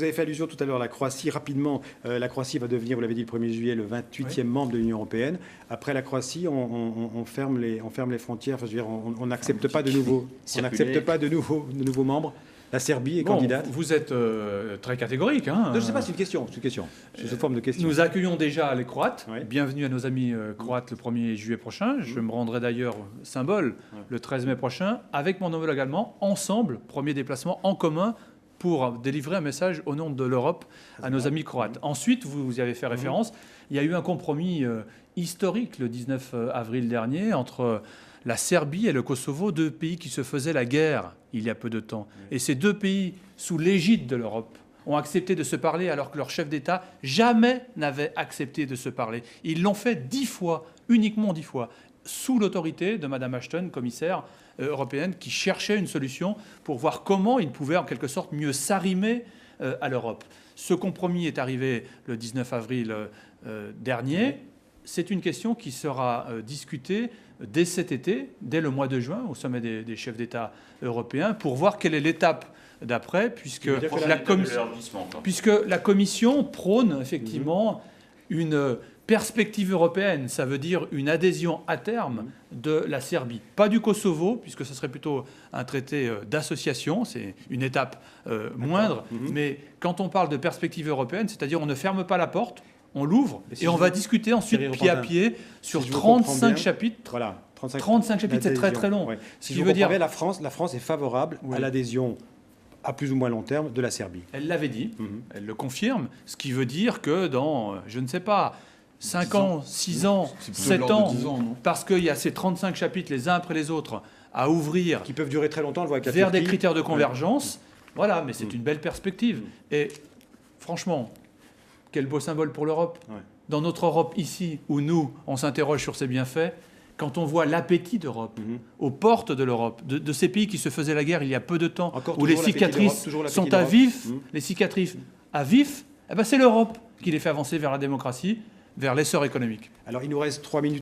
vous avez fait allusion tout à l'heure à la Croatie. Rapidement, la Croatie va devenir, vous l'avez dit, le 1er juillet, le 28e membre de l'Union européenne. Après la Croatie, on ferme les frontières. Enfin, je veux dire, on n'accepte pas de nouveaux membres. La Serbie est candidate. Vous êtes très catégorique. Hein. Non, je ne sais pas, c'est une question. C'est sous forme de question. Nous accueillons déjà les Croates. Oui. Bienvenue à nos amis croates le 1er juillet prochain. Je me rendrai d'ailleurs, symbole, le 13 mai prochain, avec mon homologue allemand, ensemble, premier déplacement en commun, pour délivrer un message au nom de l'Europe à nos amis croates. Ensuite, vous y avez fait référence, il y a eu un compromis historique le 19 avril dernier entre la Serbie et le Kosovo, deux pays qui se faisaient la guerre il y a peu de temps. Et ces deux pays, sous l'égide de l'Europe, ont accepté de se parler alors que leur chef d'État jamais n'avait accepté de se parler. Ils l'ont fait 10 fois, uniquement 10 fois, sous l'autorité de Mme Ashton, commissaire européenne, qui cherchait une solution pour voir comment ils pouvaient en quelque sorte mieux s'arrimer à l'Europe. Ce compromis est arrivé le 19 avril dernier. C'est une question qui sera discutée dès cet été, dès le mois de juin, au sommet des chefs d'État européens, pour voir quelle est l'étape d'après, puisque la Commission prône effectivement une perspective européenne. Ça veut dire une adhésion à terme de la Serbie. Pas du Kosovo, puisque ce serait plutôt un traité d'association, c'est une étape moindre. Mais quand on parle de perspective européenne, c'est-à-dire on ne ferme pas la porte, on l'ouvre et on va discuter ensuite pied à pied sur 35 chapitres. Voilà, 35 chapitres, c'est très très long. Ouais. Si je veux dire, la France est favorable à l'adhésion à plus ou moins long terme de la Serbie. Elle l'avait dit, elle le confirme, ce qui veut dire que dans, je ne sais pas, 5 ans, 6 ans, 7 ans, parce qu'il y a ces 35 chapitres les uns après les autres à ouvrir, qui peuvent durer très longtemps, vers des critères de convergence, voilà, mais c'est une belle perspective. Et franchement, quel beau symbole pour l'Europe. Dans notre Europe ici, où nous, on s'interroge sur ses bienfaits, quand on voit l'appétit d'Europe, aux portes de l'Europe, de ces pays qui se faisaient la guerre il y a peu de temps, où les cicatrices sont à vif, les cicatrices à vif, eh ben c'est l'Europe qui les fait avancer vers la démocratie, vers l'essor économique. Alors il nous reste 3 minutes.